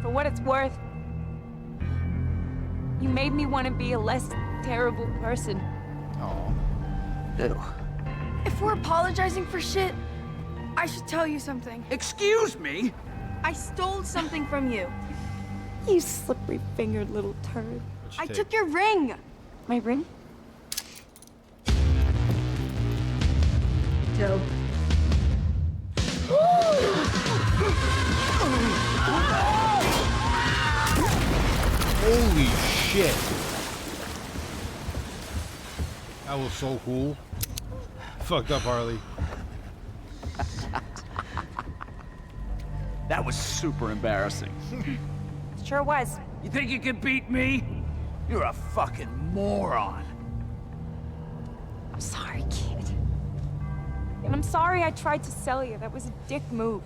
For what it's worth, you made me want to be a less terrible person. Oh. Ew. If we're apologizing for shit, I should tell you something. Excuse me? I stole something from you. You slippery-fingered little turd. I took your ring. My ring? Dope. Holy shit. That was so cool. Fucked up, Harley. That was super embarrassing. Sure was. You think you can beat me? You're a fucking moron. I'm sorry, kid. And I'm sorry I tried to sell you. That was a dick move.